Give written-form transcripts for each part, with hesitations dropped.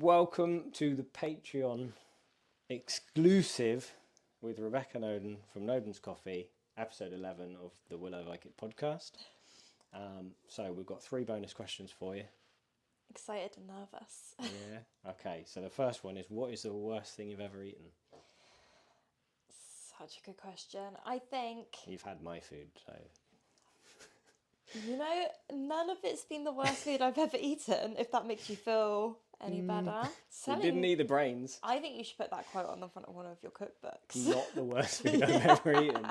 Welcome to the Patreon exclusive with Rebecca Noden from Nodens Coffee, episode 11 of the Will I Vike podcast. So we've got 3 bonus questions for you. Excited and nervous. Yeah. Okay, so the first one is, what is the worst thing you've ever eaten? Such a good question. I think, You've had my food, so... none of it's been the worst food I've ever eaten, if that makes you feel any better. You didn't eat the brains. I think you should put that quote on the front of one of your cookbooks. Not the worst food I've ever eaten.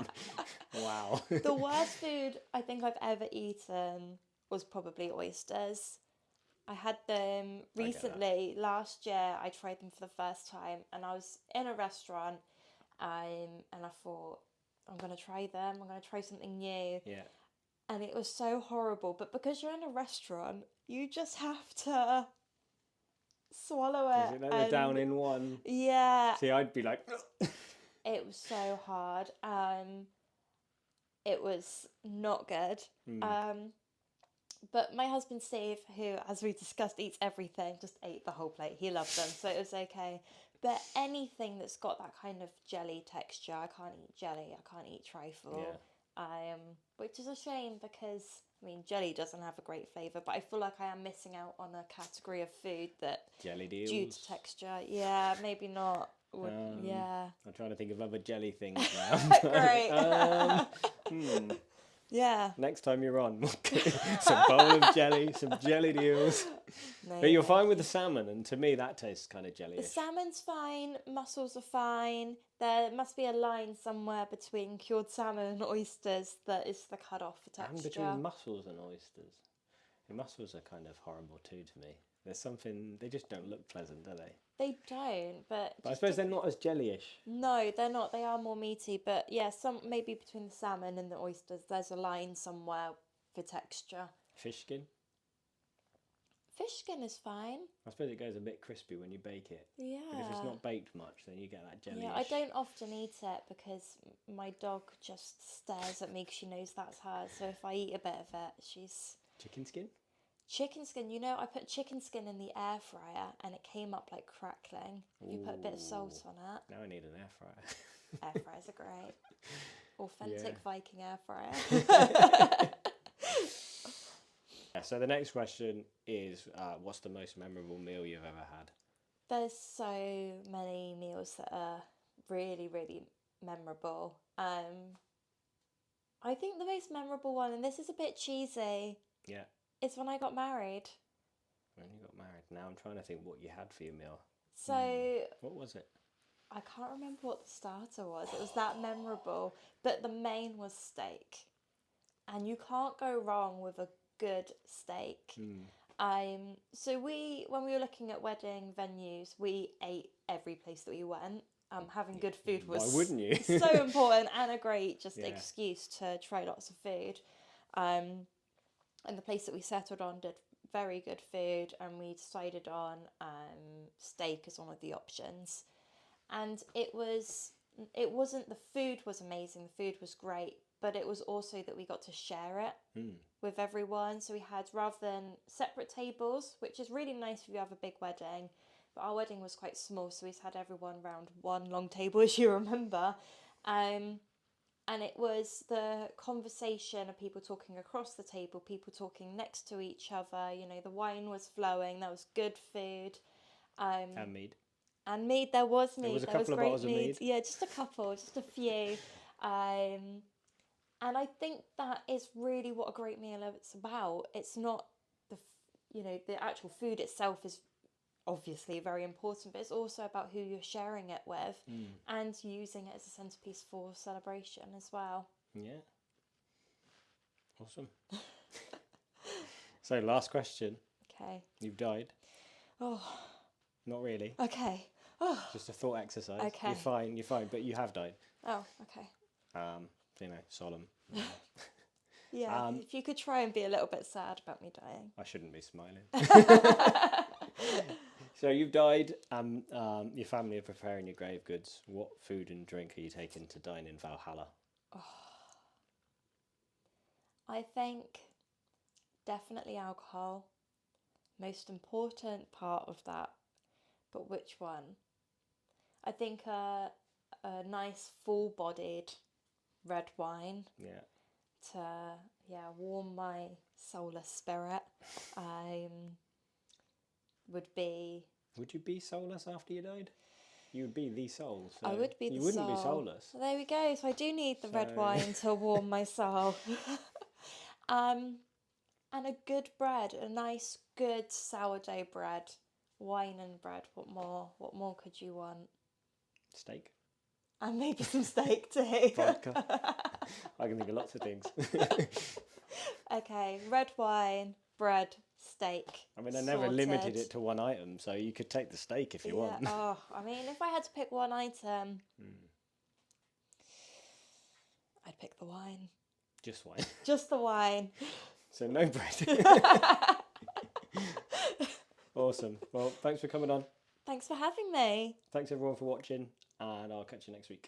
Wow. The worst food I think I've ever eaten was probably oysters. I had them recently. Last year I tried them for the first time, and I was in a restaurant and I thought, I'm going to try them. I'm going to try something new. Yeah. And it was so horrible. But because you're in a restaurant, you just have to swallow it. Is it like the down in one? Yeah. See, I'd be like... It was so hard. It was not good. But my husband Steve, who, as we discussed, eats everything, just ate the whole plate. He loved them, so it was okay. But anything that's got that kind of jelly texture, I can't eat jelly, I can't eat trifle. Yeah. Which is a shame because, jelly doesn't have a great flavour, but I feel like I am missing out on a category of food that... Jelly deals? Due to texture. Yeah, maybe not. Yeah. I'm trying to think of other jelly things now. Great. Yeah. Next time you're on, some bowl of jelly, some jelly deals. No, but you're fine with the salmon, and to me that tastes kind of jelly-ish. The salmon's fine, mussels are fine. There must be a line somewhere between cured salmon and oysters that is the cut-off for texture. And between mussels and oysters. The mussels are kind of horrible too to me. There's something, they just don't look pleasant, do they? They don't, but I suppose they're not as jelly-ish. No, they're not. They are more meaty, but yeah, maybe between the salmon and the oysters, there's a line somewhere for texture. Fish skin? Fish skin is fine. I suppose it goes a bit crispy when you bake it. Yeah. But if it's not baked much, then you get that jelly-ish. Yeah, I don't often eat it because my dog just stares at me because she knows that's hers. So if I eat a bit of it, she's... Chicken skin? Chicken skin, I put chicken skin in the air fryer and it came up like crackling. You put a bit of salt on it. Now I need an air fryer. Air fryers are great. Authentic Viking air fryer. So the next question is, what's the most memorable meal you've ever had? There's so many meals that are really, really memorable. I think the most memorable one, and this is a bit cheesy, is when I got married. When you got married. Now I'm trying to think what you had for your meal. So... What was it? I can't remember what the starter was. It was that memorable. But the main was steak. And you can't go wrong with a good steak. So when we were looking at wedding venues, we ate every place that we went. Having good food was... Why wouldn't you? So important and a great excuse to try lots of food. And the place that we settled on did very good food, and we decided on steak as one of the options. And the food was amazing, the food was great, but it was also that we got to share it with everyone. So we had, rather than separate tables, which is really nice if you have a big wedding, but our wedding was quite small, so we just had everyone round one long table, as you remember. And it was the conversation of people talking across the table, people talking next to each other. The wine was flowing. There was good food. And mead. And mead, there was mead. There was a couple of bottles of mead. Yeah, just a couple, just a few. And I think that is really what a great meal is about. It's not the actual food itself is obviously very important, but it's also about who you're sharing it with and using it as a centerpiece for celebration as well. Yeah. Awesome. So, last question. Okay. You've died. Oh. Not really. Okay. Oh. Just a thought exercise. Okay. You're fine, but you have died. Oh, okay. Solemn. Yeah, if you could try and be a little bit sad about me dying. I shouldn't be smiling. So you've died, your family are preparing your grave goods. What food and drink are you taking to dine in Valhalla? Oh. I think definitely alcohol. Most important part of that but which one? I think a nice full-bodied red wine Yeah. to warm my soulless spirit. Would be. Would you be soulless after you died? You would be the soul. So I would be the you wouldn't be soul. soulless. So there we go. So I do need the red So- wine to warm my soul. And a good bread, a nice good sourdough bread, wine and bread. What more? What more could you want? Steak. And maybe some steak too. Vodka. I can think of lots of things. Okay, red wine, bread, steak. I mean, I never limited sorted. it to one item, so you could take the steak if you want. Oh, I mean, if I had to pick one item, I'd pick the wine. Just wine. Just the wine. So no bread. Awesome. Well, thanks for coming on. Thanks for having me. Thanks everyone for watching, and I'll catch you next week.